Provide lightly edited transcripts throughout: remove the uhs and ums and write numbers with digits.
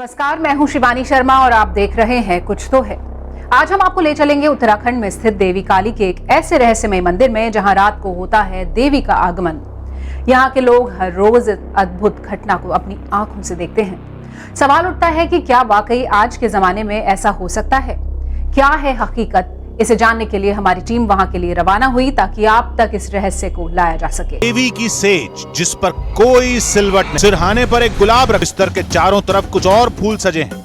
नमस्कार, मैं हूं शिवानी शर्मा और आप देख रहे हैं कुछ तो है। आज हम आपको ले चलेंगे उत्तराखंड में स्थित देवी काली के एक ऐसे रहस्यमय मंदिर में जहां रात को होता है देवी का आगमन। यहां के लोग हर रोज अद्भुत घटना को अपनी आंखों से देखते हैं। सवाल उठता है कि क्या वाकई आज के जमाने में ऐसा हो सकता है? क्या है हकीकत? इसे जानने के लिए हमारी टीम वहां के लिए रवाना हुई ताकि आप तक इस रहस्य को लाया जा सके। देवी की सेज जिस पर कोई सिलवट नहीं, सिरहाने पर एक गुलाब, बिस्तर के चारों तरफ कुछ और फूल सजे हैं।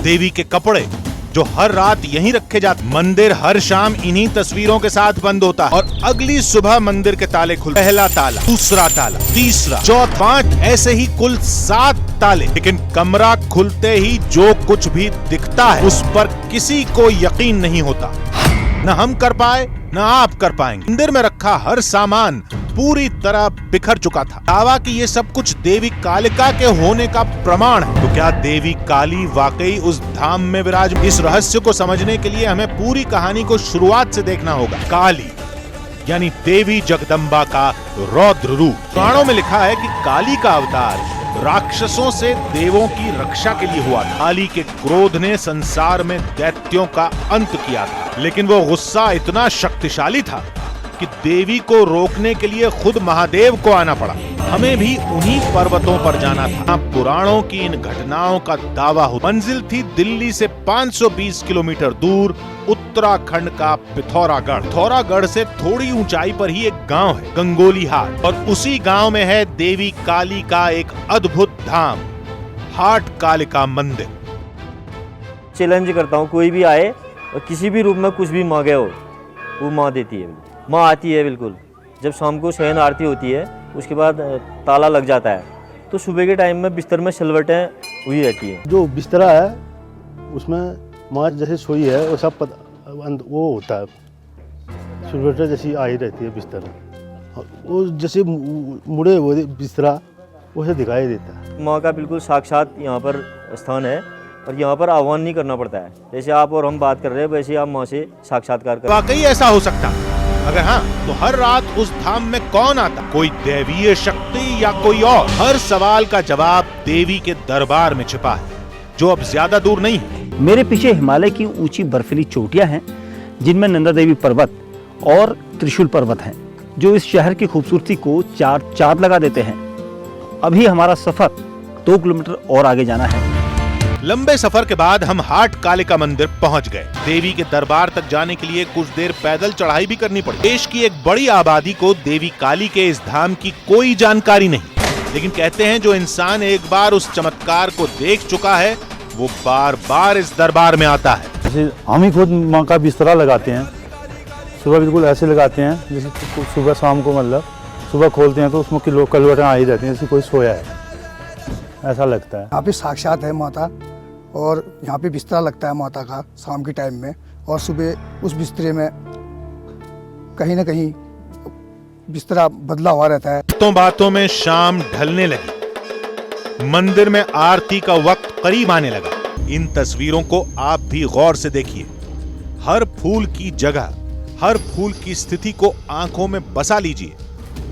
देवी के कपड़े जो हर रात यहीं रखे जाते। मंदिर हर शाम इन्हीं तस्वीरों के साथ बंद होता है और अगली सुबह मंदिर के ताले खुलते। पहला ताला, दूसरा ताला, तीसरा, चौथा, 5, ऐसे ही कुल 7 ताले। लेकिन कमरा खुलते ही जो कुछ भी दिखता है उस पर किसी को यकीन नहीं होता। न हम कर पाए न आप कर पाएंगे। मंदिर में रखा हर सामान पूरी तरह बिखर चुका था। दावा कि ये सब कुछ देवी कालिका के होने का प्रमाण है। तो क्या देवी काली वाकई उस धाम में विराज? इस रहस्य को समझने के लिए हमें पूरी कहानी को शुरुआत से देखना होगा। काली यानी देवी जगदम्बा का रौद्र रूप। पुराणों में लिखा है कि काली का अवतार राक्षसों से देवों की रक्षा के लिए हुआ था। काली के क्रोध ने संसार में दैत्यों का अंत किया था, लेकिन वो गुस्सा इतना शक्तिशाली था कि देवी को रोकने के लिए खुद महादेव को आना पड़ा। हमें भी उन्हीं पर्वतों पर जाना था। पुराणों की इन घटनाओं का दावा हो। मंजिल थी दिल्ली से 520 किलोमीटर दूर उत्तराखंड का पिथौरागढ़। पिथौरागढ़ से थोड़ी ऊंचाई पर ही एक गांव है, गंगोली हाट, और उसी गांव में है देवी काली का एक अद्भुत धाम, हाट कालिका मंदिर। चैलेंज करता हूँ, कोई भी आए और किसी भी रूप में कुछ भी मांगे हो, वो माँ देती है, माँ आती है बिल्कुल। जब शाम को शयन आरती होती है उसके बाद ताला लग जाता है, तो सुबह के टाइम में बिस्तर में सिलवटें हुई रहती हैं। जो बिस्तरा है उसमें माँ जैसे सोई है वो सब वो होता है, सिलवटें जैसी आई रहती है बिस्तर में। वो जैसे मुड़े वो बिस्तरा उसे दिखाई देता है। माँ का बिल्कुल साक्षात यहाँ पर स्थान है और यहाँ पर आह्वान नहीं करना पड़ता है। जैसे आप और हम बात कर रहे हैं वैसे आप माँ से साक्षात्कार कर। वाकई ऐसा हो सकता? अगर हाँ, तो हर रात उस धाम में कौन आता? कोई दैवीय शक्ति या कोई और? हर सवाल का जवाब देवी के दरबार में छिपा है, जो अब ज्यादा दूर नहीं है। मेरे पीछे हिमालय की ऊंची बर्फीली चोटियां हैं, जिनमें नंदा देवी पर्वत और त्रिशूल पर्वत हैं, जो इस शहर की खूबसूरती को चार चांद लगा देते हैं। अभी हमारा सफर 2 किलोमीटर और आगे जाना है। लंबे सफर के बाद हम हाट कालिका मंदिर पहुंच गए। देवी के दरबार तक जाने के लिए कुछ देर पैदल चढ़ाई भी करनी पड़ी। देश की एक बड़ी आबादी को देवी काली के इस धाम की कोई जानकारी नहीं, लेकिन कहते हैं जो इंसान एक बार उस चमत्कार को देख चुका है वो बार बार इस दरबार में आता है। जैसे हम ही खुद माँ का बिस्तरा लगाते हैं, सुबह बिल्कुल ऐसे लगाते हैं जैसे सुबह शाम को, मतलब सुबह खोलते हैं तो उसमें किलो कलवटें आई रहती हैं जैसे कोई सोया है, ऐसा लगता है। यहाँ पे साक्षात है माता और यहाँ पे बिस्तरा लगता है माता का शाम के टाइम में, और सुबह उस बिस्तरे में कहीं ना कहीं बिस्तरा बदला हुआ रहता है। बातों में शाम ढलने लगी, मंदिर में आरती का वक्त करीब आने लगा। इन तस्वीरों को आप भी गौर से देखिए। हर फूल की जगह, हर फूल की स्थिति को आंखों में बसा लीजिए,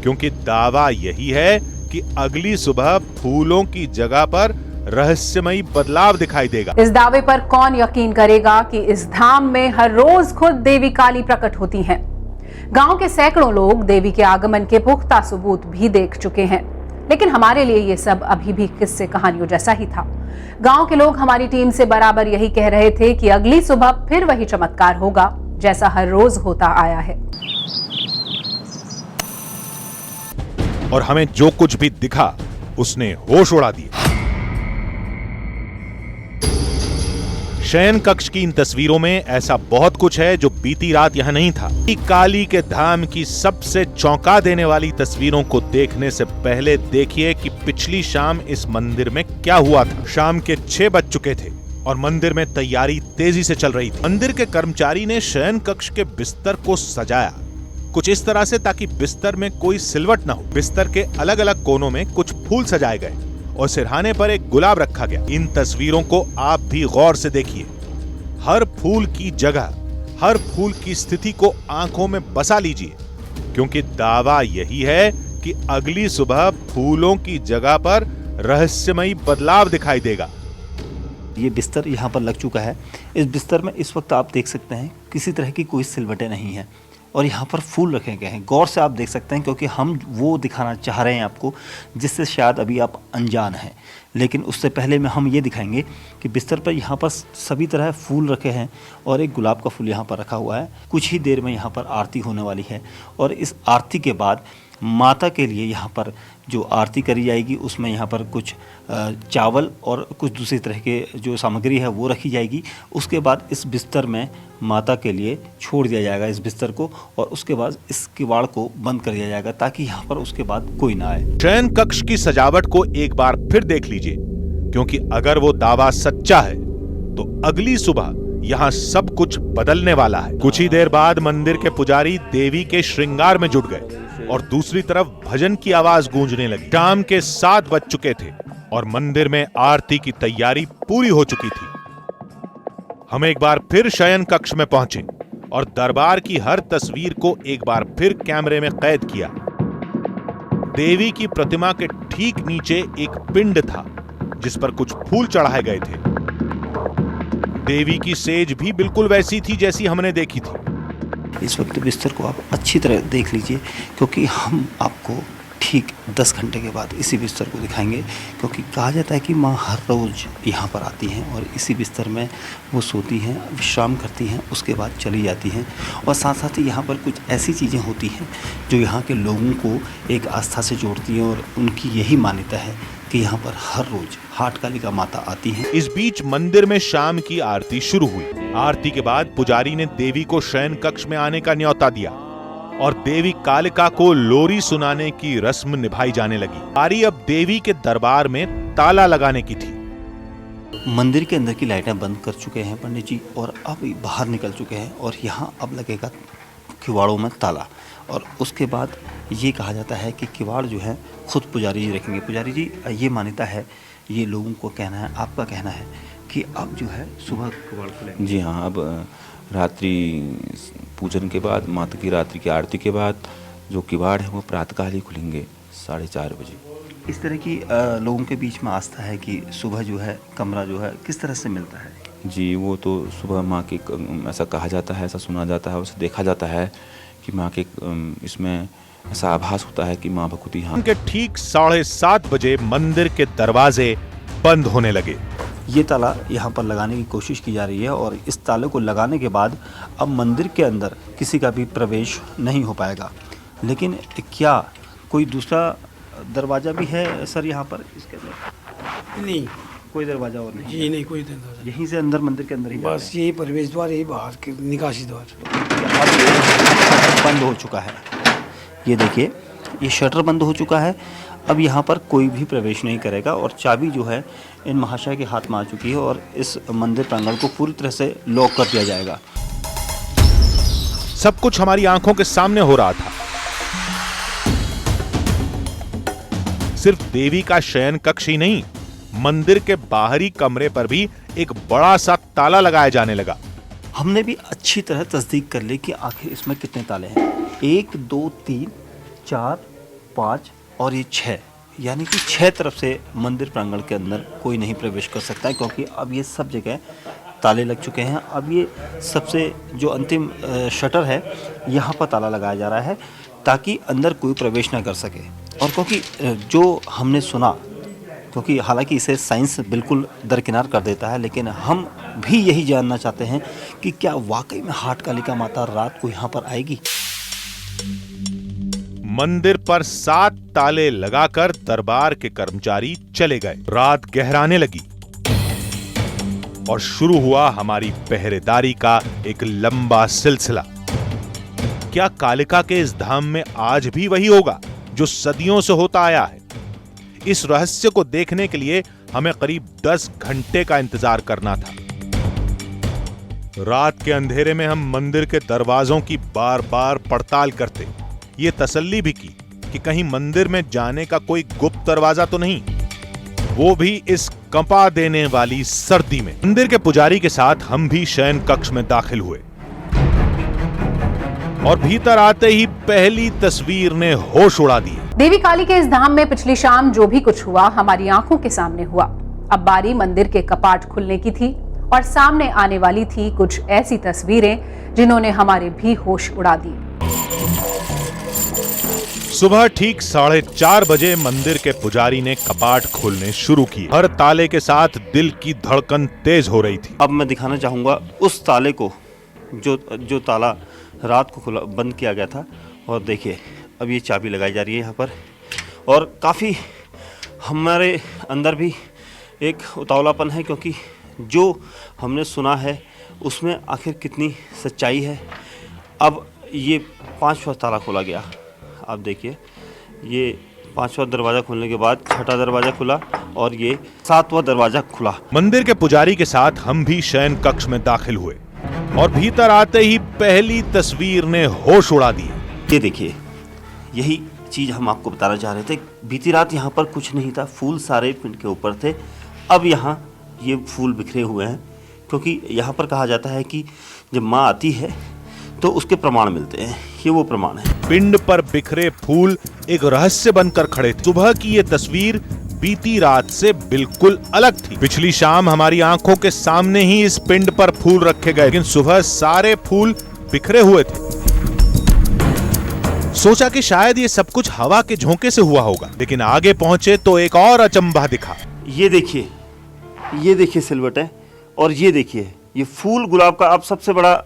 क्योंकि दावा यही है कि अगली सुबह फूलों की जगह पर रहस्यमयी बदलाव दिखाई देगा। इस दावे पर कौन यकीन करेगा कि इस धाम में हर रोज खुद देवी काली प्रकट होती हैं। गांव के सैकड़ों लोग देवी के आगमन के पुख्ता सबूत भी देख चुके हैं, लेकिन हमारे लिए ये सब अभी भी किस्से कहानियों जैसा ही था। गांव के लोग हमारी टीम से बराबर यही कह रहे थे कि अगली सुबह फिर वही चमत्कार होगा जैसा हर रोज होता आया है। और हमें जो कुछ भी दिखा उसने होश उड़ा दिए। शयन कक्ष की इन तस्वीरों में ऐसा बहुत कुछ है जो बीती रात यहाँ नहीं था। काली के धाम की सबसे चौंका देने वाली तस्वीरों को देखने से पहले देखिए कि पिछली शाम इस मंदिर में क्या हुआ था। शाम के 6 बज चुके थे और मंदिर में तैयारी तेजी से चल रही थी। मंदिर के कर्मचारी ने शयन कक्ष के बिस्तर को सजाया कुछ इस तरह से ताकि बिस्तर में कोई सिलवट न हो। बिस्तर के अलग अलग कोनों में कुछ फूल सजाए गए और सिरहाने पर एक गुलाब रखा गया। इन तस्वीरों को आप भी गौर से देखिए। हर फूल की जगह, हर फूल की स्थिति को आंखों में बसा लीजिए, क्योंकि दावा यही है कि अगली सुबह फूलों की जगह पर रहस्यमयी बदलाव दिखाई देगा। ये बिस्तर यहाँ पर लग चुका है। इस बिस्तर में इस वक्त आप देख सकते हैं किसी तरह की कोई सिलवटें नहीं हैं और यहाँ पर फूल रखे गए हैं। गौर से आप देख सकते हैं क्योंकि हम वो दिखाना चाह रहे हैं आपको जिससे शायद अभी आप अनजान हैं, लेकिन उससे पहले में हम ये दिखाएंगे कि बिस्तर पर यहाँ पर सभी तरह फूल रखे हैं और एक गुलाब का फूल यहाँ पर रखा हुआ है। कुछ ही देर में यहाँ पर आरती होने वाली है और इस आरती के बाद माता के लिए यहाँ पर जो आरती करी जाएगी उसमें यहाँ पर कुछ चावल और कुछ दूसरी तरह के जो सामग्री है वो रखी जाएगी। उसके बाद इस बिस्तर में माता के लिए छोड़ दिया जाएगा इस बिस्तर को और उसके बाद इस किवाड़ को बंद कर दिया जाएगा ताकि यहाँ पर उसके बाद कोई ना आए। शयन कक्ष की सजावट को एक बार फिर देख लीजिए, क्योंकि अगर वो दावा सच्चा है तो अगली सुबह यहाँ सब कुछ बदलने वाला है। कुछ ही देर बाद मंदिर के पुजारी देवी के श्रृंगार में जुट गए और दूसरी तरफ भजन की आवाज गूंजने लगी। शाम के 7 बज चुके थे और मंदिर में आरती की तैयारी पूरी हो चुकी थी। हम एक बार फिर शयन कक्ष में पहुंचे और दरबार की हर तस्वीर को एक बार फिर कैमरे में कैद किया। देवी की प्रतिमा के ठीक नीचे एक पिंड था जिस पर कुछ फूल चढ़ाए गए थे। देवी की सेज भी बिल्कुल वैसी थी जैसी हमने देखी थी। इस वक्त बिस्तर को आप अच्छी तरह देख लीजिए क्योंकि हम आपको ठीक 10 घंटे के बाद इसी बिस्तर को दिखाएंगे, क्योंकि कहा जाता है कि माँ हर रोज़ यहाँ पर आती हैं और इसी बिस्तर में वो सोती हैं, विश्राम करती हैं, उसके बाद चली जाती हैं। और साथ साथ ही यहाँ पर कुछ ऐसी चीज़ें होती हैं जो यहाँ के लोगों को एक आस्था से जोड़ती हैं और उनकी यही मान्यता है कि यहाँ पर हर रोज़ हाट कालिका माता आती हैं। इस बीच मंदिर में शाम की आरती शुरू हुई। आरती के बाद पुजारी ने देवी को शयन कक्ष में आने का न्योता दिया और देवी कालिका को लोरी सुनाने की रस्म निभाई जाने लगी। बारी अब देवी के दरबार में ताला लगाने की थी। मंदिर के अंदर की लाइटें बंद कर चुके हैं पंडित जी और अब बाहर निकल चुके हैं और यहाँ अब लगेगा किवाड़ों में ताला। और उसके बाद ये कहा जाता है कि किवाड़ जो है खुद पुजारी जी रखेंगे। पुजारी जी ये मान्यता है, ये लोगों को कहना है, आपका कहना है कि अब जो है सुबह किवाड़ खुलेंगे। जी हाँ, अब रात्रि पूजन के बाद, माता की रात्रि की आरती के बाद जो किवाड़ है वो प्रातःकाल ही खुलेंगे 4:30 बजे। इस तरह की लोगों के बीच में आस्था है कि सुबह जो है कमरा जो है किस तरह से मिलता है। जी, वो तो सुबह माँ के ऐसा कहा जाता है, ऐसा सुना जाता है, उसे देखा जाता है कि माँ के इसमें ऐसा आभास होता है कि माँ भगवती यहाँ के ठीक 7:30 बजे मंदिर के दरवाजे बंद होने लगे। ये ताला यहाँ पर लगाने की कोशिश की जा रही है और इस ताले को लगाने के बाद अब मंदिर के अंदर किसी का भी प्रवेश नहीं हो पाएगा। लेकिन क्या कोई दूसरा दरवाज़ा भी है सर यहाँ पर इसके अंदर? नहीं, कोई दरवाज़ा और नहीं? जी नहीं, कोई दरवाजा। यहीं से अंदर मंदिर के अंदर ही बस यही प्रवेश द्वार, यही बाहर के निकासी द्वार। अब ये बंद हो चुका है। ये देखिए, ये शटर बंद हो चुका है। अब यहाँ पर कोई भी प्रवेश नहीं करेगा और चाबी जो है इन महाशय के हाथ में आ चुकी है और इस मंदिर प्रांगण को पूरी तरह से लॉक कर दिया जाएगा। सब कुछ हमारी आंखों के सामने हो रहा था। सिर्फ देवी का शयन कक्ष ही नहीं, मंदिर के बाहरी कमरे पर भी एक बड़ा सा ताला लगाया जाने लगा। हमने भी अच्छी तरह तस्दीक कर ली कि आखिर इसमें कितने ताले हैं। 1 2 3 4 5 और ये 6, यानी कि 6 तरफ से मंदिर प्रांगण के अंदर कोई नहीं प्रवेश कर सकता है, क्योंकि अब ये सब जगह ताले लग चुके हैं। अब ये सबसे जो अंतिम शटर है यहाँ पर ताला लगाया जा रहा है ताकि अंदर कोई प्रवेश ना कर सके। और क्योंकि जो हमने सुना, क्योंकि हालांकि इसे साइंस बिल्कुल दरकिनार कर देता है, लेकिन हम भी यही जानना चाहते हैं कि क्या वाकई में हाट कालिका माता रात को यहाँ पर आएगी। मंदिर पर 7 ताले लगाकर दरबार के कर्मचारी चले गए। रात गहराने लगी और शुरू हुआ हमारी पहरेदारी का एक लंबा सिलसिला। क्या कालिका के इस धाम में आज भी वही होगा जो सदियों से होता आया है? इस रहस्य को देखने के लिए हमें करीब 10 घंटे का इंतजार करना था। रात के अंधेरे में हम मंदिर के दरवाजों की बार बार पड़ताल करते, ये तसल्ली भी की कि कहीं मंदिर में जाने का कोई गुप्त दरवाजा तो नहीं, वो भी इस कंपा देने वाली सर्दी में। मंदिर के पुजारी के साथ हम भी शयन कक्ष में दाखिल हुए। और भीतर आते ही पहली तस्वीर ने होश उड़ा दिए। देवी काली के इस धाम में पिछली शाम जो भी कुछ हुआ हमारी आंखों के सामने हुआ। अब बारी मंदिर के कपाट खुलने की थी और सामने आने वाली थी कुछ ऐसी तस्वीरें जिन्होंने हमारे भी होश उड़ा दिए। सुबह ठीक 4:30 बजे मंदिर के पुजारी ने कपाट खोलने शुरू किए। हर ताले के साथ दिल की धड़कन तेज हो रही थी। अब मैं दिखाना चाहूँगा उस ताले को जो ताला रात को खुला बंद किया गया था। और देखिए अब ये चाबी लगाई जा रही है यहाँ पर, और काफ़ी हमारे अंदर भी एक उतावलापन है, क्योंकि जो हमने सुना है उसमें आखिर कितनी सच्चाई है। अब ये 5वां ताला खोला गया। आप देखिए ये 5वां दरवाज़ा खुलने के बाद 6वां दरवाज़ा खुला और ये 7वां दरवाज़ा खुला। मंदिर के पुजारी के साथ हम भी शयन कक्ष में दाखिल हुए और भीतर आते ही पहली तस्वीर ने होश उड़ा दिए। ये देखिए यही चीज़ हम आपको बताना चाह रहे थे। बीती रात यहाँ पर कुछ नहीं था, फूल सारे पिंड के ऊपर थे। अब यहाँ ये फूल बिखरे हुए हैं, क्योंकि यहाँ पर कहा जाता है कि जब माँ आती है तो उसके प्रमाण मिलते हैं। ये वो प्रमाण है। पिंड पर बिखरे फूल एक रहस्य बनकर खड़े थे। सुबह की ये तस्वीर बीती रात से बिल्कुल अलग थी। पिछली शाम हमारी आंखों के सामने ही इस पिंड पर फूल रखे गए, लेकिन सुबह सारे फूल बिखरे हुए थे। सोचा कि शायद ये सब कुछ हवा के झोंके से हुआ होगा, लेकिन आगे पहुंचे तो एक और अचंभा दिखा। ये देखिए सिलवट है, और ये देखिए ये फूल गुलाब का। अब सबसे बड़ा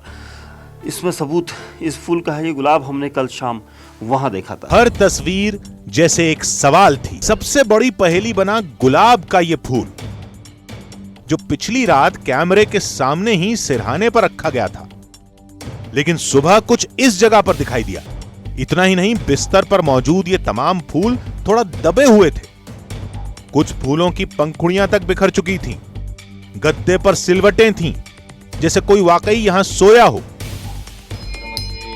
इसमें सबूत इस फूल का है। ये गुलाब हमने कल शाम वहां देखा था। हर तस्वीर जैसे एक सवाल थी। सबसे बड़ी पहेली बना गुलाब का ये फूल, जो पिछली रात कैमरे के सामने ही सिरहाने पर रखा गया था, लेकिन सुबह कुछ इस जगह पर दिखाई दिया। इतना ही नहीं, बिस्तर पर मौजूद ये तमाम फूल थोड़ा दबे हुए थे। कुछ फूलों की पंखुड़ियां तक बिखर चुकी थीं। गद्दे पर सिलवटें थीं, जैसे कोई वाकई यहां सोया हो।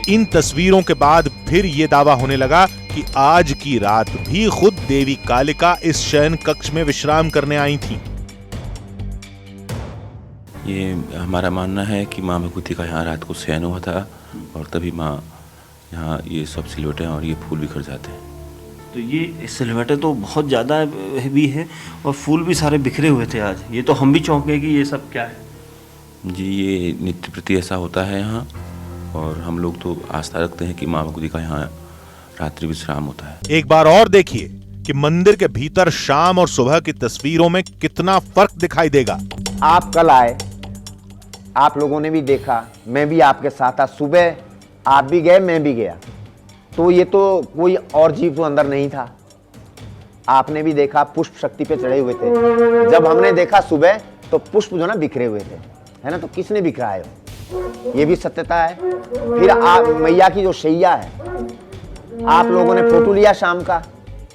इन तस्वीरों के बाद फिर यह दावा होने लगा कि आज की रात भी खुद देवी कालिका इस शयन कक्ष में विश्राम करने आई थीं। ये हमारा मानना है कि माँ भगवती का यहाँ रात को शयन हुआ था, और तभी माँ यहाँ ये सब सिलवटें और ये फूल बिखर जाते हैं। तो ये सिलवटें तो बहुत ज़्यादा भी है, और फूल भी सारे बिखरे हुए थे आज। ये तो हम भी चौंक गए कि ये सब क्या है। जी, ये नित्य प्रति ऐसा होता है यहाँ, और हम लोग तो आस्था रखते हैं कि माँ भगवती का यहाँ रात्रि विश्राम होता है। एक बार और देखिए कि मंदिर के भीतर शाम और सुबह की तस्वीरों में कितना फर्क दिखाई देगा। आप कल आए, आप लोगों ने भी देखा, मैं भी आपके साथ था। सुबह आप भी गए, मैं भी गया, तो ये तो कोई और जीव तो अंदर नहीं था। आपने भी देखा पुष्प शक्ति पे चढ़े हुए थे। जब हमने देखा सुबह तो पुष्प जो ना बिखरे हुए थे, है ना। तो किसने बिखराए हो, ये भी सत्यता है। फिर आप मैया की जो शैया है, आप लोगों ने फोटो लिया शाम का,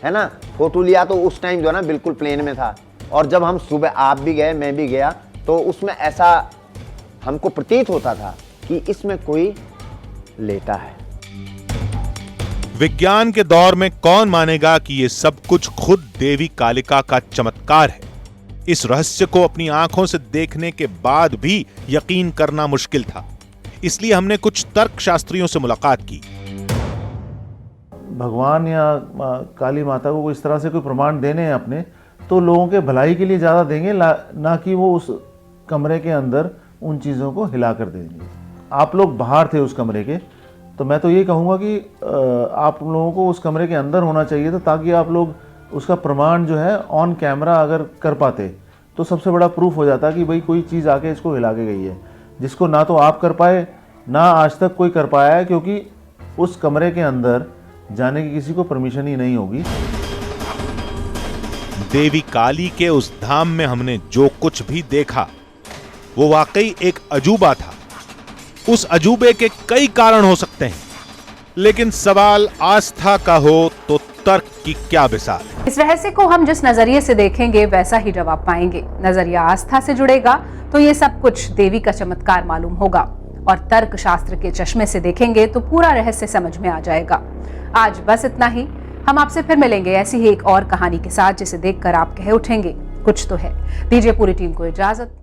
है ना। फोटो लिया तो उस टाइम जो है ना बिल्कुल प्लेन में था, और जब हम सुबह आप भी गए मैं भी गया तो उसमें ऐसा हमको प्रतीत होता था कि इसमें कोई लेटा है। विज्ञान के दौर में कौन मानेगा कि ये सब कुछ खुद देवी कालिका का चमत्कार है। इस रहस्य को अपनी आंखों से देखने के बाद भी यकीन करना मुश्किल था। इसलिए हमने कुछ तर्क शास्त्रियों से मुलाकात की। भगवान या काली माता को इस तरह से कोई प्रमाण देने हैं अपने, तो लोगों के भलाई के लिए ज़्यादा देंगे, ना कि वो उस कमरे के अंदर उन चीज़ों को हिला कर देंगे। आप लोग बाहर थे उस कमरे के, तो मैं तो ये कहूँगा कि आप लोगों को उस कमरे के अंदर होना चाहिए था, ताकि आप लोग उसका प्रमाण जो है ऑन कैमरा अगर कर पाते तो सबसे बड़ा प्रूफ हो जाता कि भाई कोई चीज़ आके इसको हिला के गई है, जिसको ना तो आप कर पाए ना आज तक कोई कर पाया है, क्योंकि उस कमरे के अंदर जाने की किसी को परमिशन ही नहीं होगी। देवी काली के उस धाम में हमने जो कुछ भी देखा वो वाकई एक अजूबा था। उस अजूबे के कई कारण हो सकते हैं, लेकिन सवाल आस्था का हो तो तर्क की क्या बिसात। इस रहस्य को हम जिस नजरिए से देखेंगे वैसा ही जवाब पाएंगे। नजरिया आस्था से जुड़ेगा तो ये सब कुछ देवी का चमत्कार मालूम होगा, और तर्क शास्त्र के चश्मे से देखेंगे तो पूरा रहस्य समझ में आ जाएगा। आज बस इतना ही। हम आपसे फिर मिलेंगे ऐसी ही एक और कहानी के साथ, जिसे देखकर आप कह उठेंगे कुछ तो है। दीजिए पूरी टीम को इजाजत।